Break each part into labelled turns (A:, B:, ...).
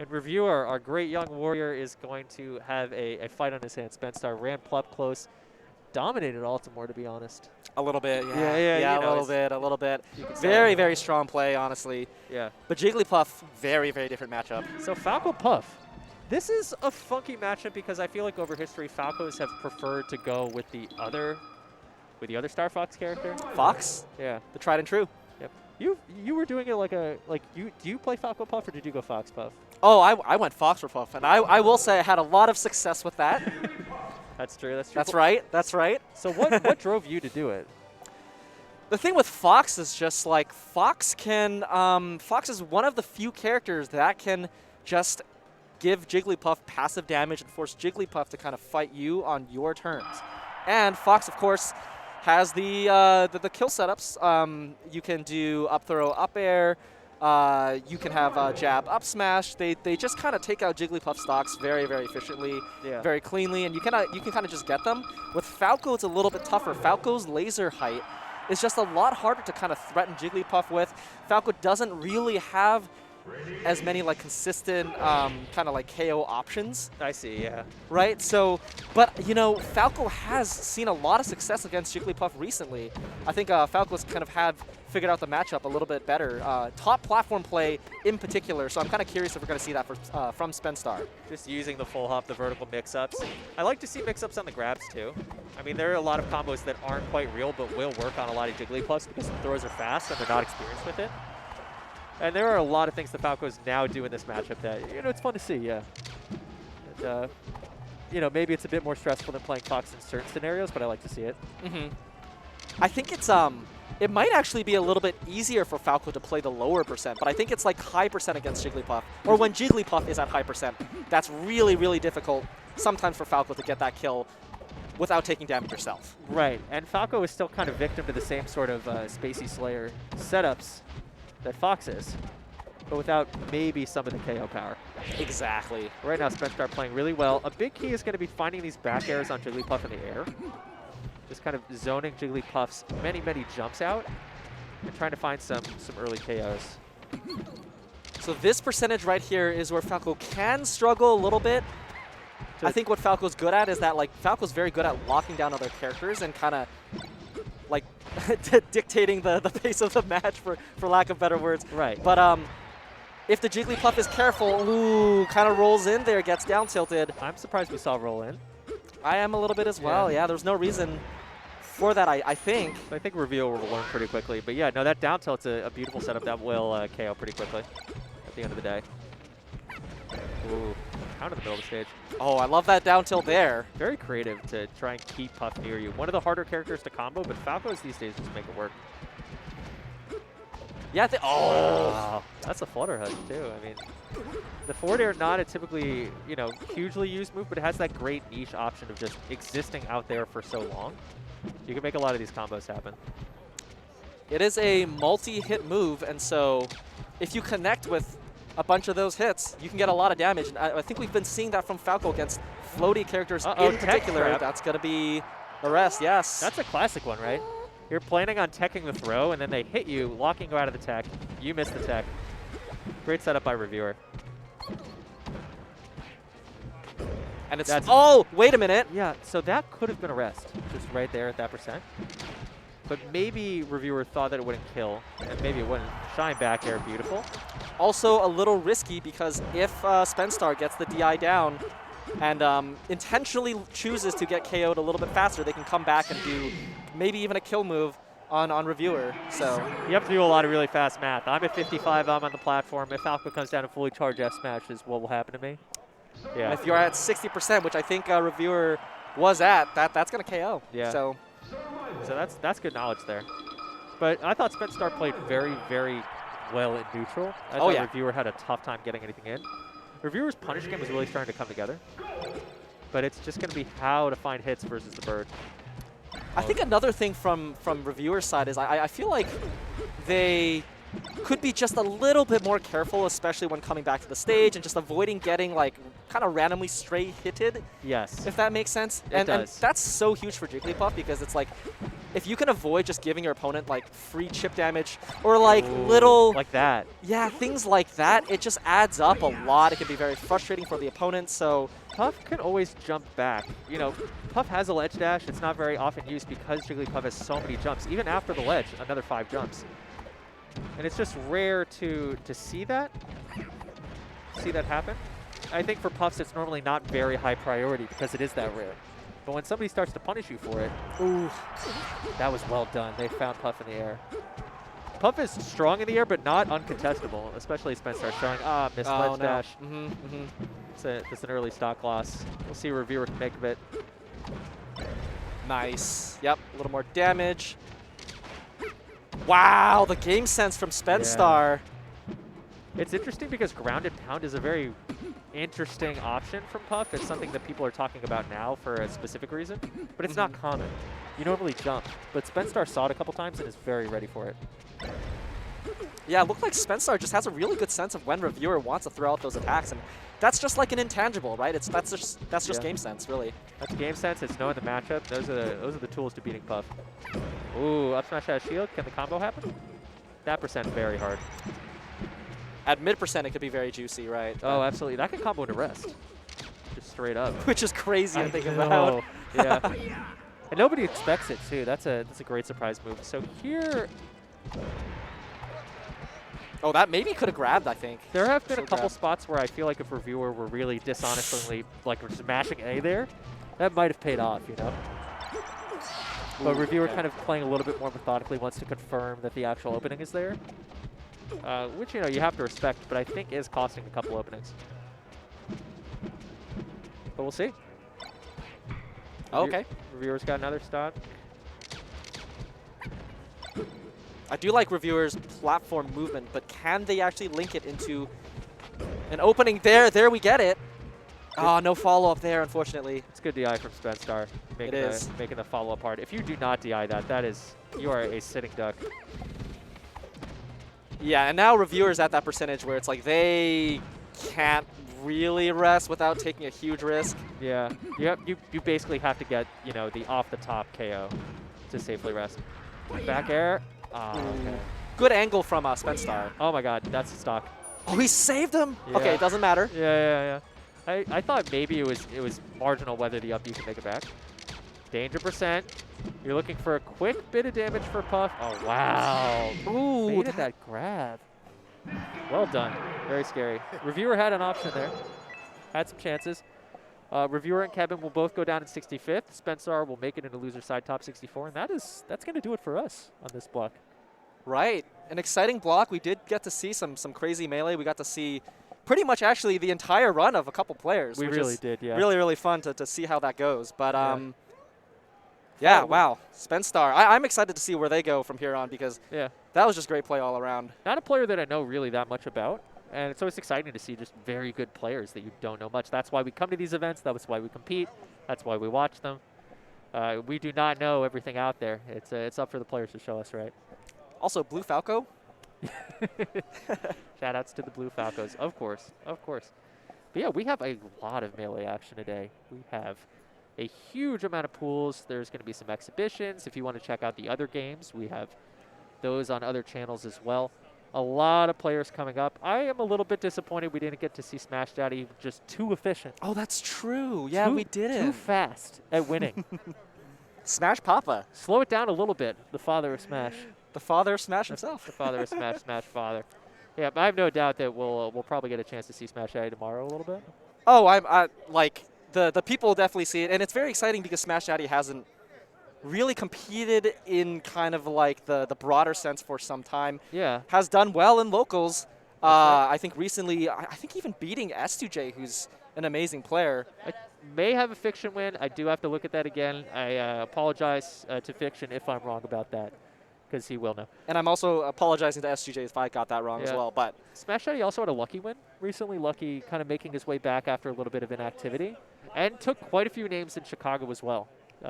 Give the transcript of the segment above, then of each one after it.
A: And Review, our great young warrior, is going to have a fight on his hands. Spenstar ran up close, dominated Altimore, to be honest.
B: A little bit, yeah.
A: Yeah, you
B: a
A: know,
B: little bit.
A: you can
B: Very,
A: say,
B: very strong play, honestly.
A: yeah.
B: But Jigglypuff, very, very different matchup.
A: So Falco Puff. This is a funky matchup because I feel like over history, Falcos have preferred to go with the other Star Fox character.
B: Fox,
A: Yeah.
B: the tried and true.
A: Yep. You were doing it do you play Falco Puff or did you go Fox Puff?
B: Oh, I went Fox for Puff, and I will say I had a lot of success with that.
A: That's true. That's true.
B: That's right. That's right.
A: So what drove you to do it?
B: The thing with Fox is just like Fox is one of the few characters that can just give Jigglypuff passive damage and force Jigglypuff to kind of fight you on your terms. And Fox, of course, has the kill setups. You can do up throw, up air. You can have jab, up smash. They just kind of take out Jigglypuff stocks very, very efficiently, very cleanly, and you can kind of just get them. With Falco, it's a little bit tougher. Falco's laser height is just a lot harder to kind of threaten Jigglypuff with. Falco doesn't really have as many like consistent kind of like KO options.
A: I see, yeah.
B: Right? So, but you know, Falco has seen a lot of success against Jigglypuff recently. I think Falco's kind of figured out the matchup a little bit better. Top platform play in particular, so I'm kind of curious if we're going to see that from Spenstar.
A: Just using the full hop, the vertical mix-ups. I like to see mix-ups on the grabs too. I mean, there are a lot of combos that aren't quite real, but will work on a lot of Jigglypuffs because the throws are fast and they're not experienced with it. And there are a lot of things the Falcos now do in this matchup that, you know, it's fun to see, yeah. And, you know, maybe it's a bit more stressful than playing Fox in certain scenarios, but I like to see it.
B: I think it's it might actually be a little bit easier for Falco to play the lower percent, but I think it's like high percent against Jigglypuff, or when Jigglypuff is at high percent. That's really, really difficult sometimes for Falco to get that kill without taking damage yourself.
A: Right, and Falco is still kind of victim to the same sort of Spacey Slayer setups that Fox is, but without maybe some of the KO power.
B: Exactly.
A: Right now, Spenstar playing really well. A big key is going to be finding these back airs on Jigglypuff in the air. Just kind of zoning Jigglypuff's many, many jumps out and trying to find some early KOs.
B: So this percentage right here is where Falco can struggle a little bit. I think what Falco's good at is that like Falco's very good at locking down other characters and kind of like dictating the pace of the match, for lack of better words.
A: Right.
B: But if the Jigglypuff is careful, ooh, kind of rolls in there, gets down tilted.
A: I'm surprised we saw roll in.
B: I am a little bit as well. Yeah, there's no reason for that, I think.
A: I think Reveal will learn pretty quickly. But yeah, no, that down tilt's a beautiful setup that will KO pretty quickly at the end of the day. Ooh, out of the middle of the stage.
B: Oh, I love that down tilt there.
A: Very creative to try and keep Puff near you. One of the harder characters to combo, but Falcos these days just make it work.
B: Yeah,
A: wow, that's a flutter hug too. I mean, the forward air not a typically, you know, hugely used move, but it has that great niche option of just existing out there for so long. You can make a lot of these combos happen.
B: It is a multi-hit move, and so if you connect with a bunch of those hits, you can get a lot of damage. And I think we've been seeing that from Falco against floaty characters in particular. That's going to be the rest, yes.
A: That's a classic one, right? You're planning on teching the throw, and then they hit you, locking you out of the tech. You miss the tech. Great setup by Reviewer.
B: And it's, oh, wait a minute.
A: Yeah, so that could have been a rest, just right there at that percent. But maybe Reviewer thought that it wouldn't kill, and maybe it wouldn't. Shine back air, beautiful.
B: Also a little risky because if Spenstar gets the DI down and intentionally chooses to get KO'd a little bit faster, they can come back and do maybe even a kill move on Reviewer. So
A: you have to do a lot of really fast math. I'm at 55, I'm on the platform. If Falco comes down and fully charged F smash is what will happen to me. Yeah.
B: And if you're at 60%, which I think Reviewer was at, that's going to KO.
A: Yeah.
B: So
A: that's good knowledge there. But I thought Spenstar played very, very well in neutral. I thought Reviewer had a tough time getting anything in. Reviewer's punish game was really starting to come together. But it's just going to be how to find hits versus the bird.
B: I think another thing from Reviewer's side is I feel like they could be just a little bit more careful, especially when coming back to the stage and just avoiding getting like kind of randomly stray hitted.
A: Yes.
B: If that makes sense.
A: It does.
B: And that's so huge for Jigglypuff because it's like if you can avoid just giving your opponent like free chip damage or like
A: Ooh,
B: little,
A: like that.
B: yeah, things like that, it just adds up a lot. It can be very frustrating for the opponent. So
A: Puff can always jump back. You know, Puff has a ledge dash. It's not very often used because Jigglypuff has so many jumps. Even after the ledge, another 5 jumps. And it's just rare to see that happen. I think for Puffs, it's normally not very high priority because it is that rare. But when somebody starts to punish you for it, ooh, that was well done. They found Puff in the air. Puff is strong in the air, but not uncontestable, especially Spen starts showing, missed ledge dash. It's an early stock loss. We'll see where Reviewer can make of it.
B: Nice. Yep, a little more damage. Wow, the game sense from Spenstar.
A: Yeah. It's interesting because ground and pound is a very interesting option from Puff. It's something that people are talking about now for a specific reason, but it's not common. You normally jump, but Spenstar saw it a couple times and is very ready for it.
B: Yeah, it looked like Spenstar just has a really good sense of when Reviewer wants to throw out those attacks, and that's just like an intangible, right? That's just game sense, really.
A: That's game sense. It's knowing the matchup. Those are the tools to beating Puff. Ooh, up smash out of shield. Can the combo happen? That percent very hard.
B: At mid percent, it could be very juicy, right?
A: Oh, absolutely. That can combo into rest. Just straight up.
B: Which is crazy to think
A: know.
B: about.
A: Yeah. And nobody expects it too. That's a great surprise move. So here,
B: oh, that maybe could have grabbed, I think.
A: there have been a couple spots where I feel like if Reviewer were really dishonestly like just mashing A there, that might have paid off, you know. But Reviewer kind of playing a little bit more methodically, wants to confirm that the actual opening is there, which, you know, you have to respect, but I think is costing a couple openings. But we'll see.
B: Okay.
A: Reviewer's got another stock.
B: I do like Reviewer's platform movement, but can they actually link it into an opening there? There we get it. Oh, no follow-up there, unfortunately.
A: It's good DI from Spenstar, making the follow-up hard. If you do not DI that is, you are a sitting duck.
B: Yeah, and now Reviewer's at that percentage where it's like they can't really rest without taking a huge risk.
A: Yeah, you basically have to get, you know, the off-the-top KO to safely rest. Back air. Oh, okay.
B: Good angle from Spenstar.
A: Oh my god, that's a stock.
B: Oh, he saved him?
A: Yeah.
B: Okay, it doesn't matter.
A: Yeah. I thought maybe it was marginal whether the up you can make it back. Danger percent. You're looking for a quick bit of damage for Puff. Oh, wow.
B: Ooh.
A: Baited that grab. Well done. Very scary. Reviewer had an option there. Had some chances. Reviewer and Kevin will both go down in 65th. Spenstar will make it into loser side top 64, and that's going to do it for us on this block.
B: Right. An exciting block. We did get to see some crazy melee. We got to see pretty much actually the entire run of a couple players.
A: We really did, yeah.
B: Really, really fun to see how that goes. But yeah, wow. Spenstar. I'm excited to see where they go from here on because that was just great play all around.
A: Not a player that I know really that much about. And it's always exciting to see just very good players that you don't know much. That's why we come to these events. That's why we compete. That's why we watch them. We do not know everything out there. It's up for the players to show us, right?
B: Also, Blue Falco.
A: Shout-outs to the Blue Falcos, of course. But yeah, we have a lot of melee action today. We have a huge amount of pools. There's going to be some exhibitions. If you want to check out the other games, we have those on other channels as well. A lot of players coming up. I am a little bit disappointed we didn't get to see Smash Daddy just too efficient.
B: Oh, that's true. Yeah, we didn't.
A: Too fast at winning.
B: Smash Papa.
A: Slow it down a little bit, the father of Smash.
B: The father of Smash himself.
A: The father of Smash, Smash father. Yeah, but I have no doubt that we'll probably get a chance to see Smash Daddy tomorrow a little bit.
B: Oh, I like the people will definitely see it, and it's very exciting because Smash Daddy hasn't really competed in kind of like the broader sense for some time.
A: Yeah.
B: Has done well in locals. I think recently, I think even beating S2J, who's an amazing player.
A: I may have a Fiction win. I do have to look at that again. I apologize to Fiction if I'm wrong about that, because he will know.
B: And I'm also apologizing to S2J if I got that wrong as well. But
A: Smash Daddy also had a Lucky win recently. Lucky kind of making his way back after a little bit of inactivity, and took quite a few names in Chicago as well.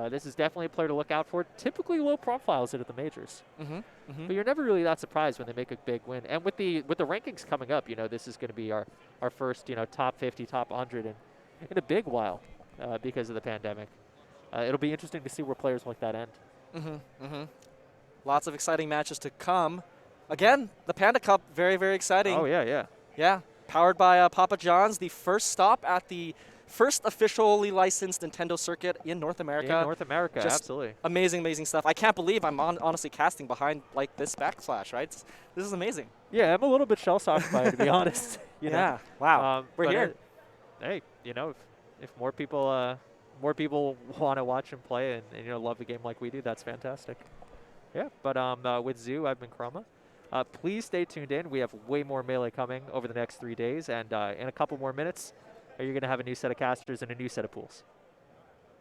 A: This is definitely a player to look out for. Typically low profiles at the majors, but you're never really that surprised when they make a big win. And with the rankings coming up, you know, this is going to be our first, you know, top 50, top 100 in a big while because of the pandemic. It'll be interesting to see where players like that end.
B: Lots of exciting matches to come. Again, the Panda Cup, very, very exciting.
A: Oh, yeah, yeah.
B: Yeah, powered by Papa John's, the first stop at the first officially licensed Nintendo circuit in North America.
A: In North America,
B: Just
A: absolutely.
B: amazing, amazing stuff. I can't believe I'm honestly casting behind like this backslash, right? This is amazing.
A: Yeah, I'm a little bit shell-shocked by it, to be honest. You know?
B: Yeah, wow. We're
A: but
B: here.
A: Hey, you know, if more people want to watch and play and you know love the game like we do, that's fantastic. Yeah, but with Zoo, I've been Chroma. Please stay tuned in. We have way more Melee coming over the next 3 days, and in a couple more minutes, you're going to have a new set of casters and a new set of pools.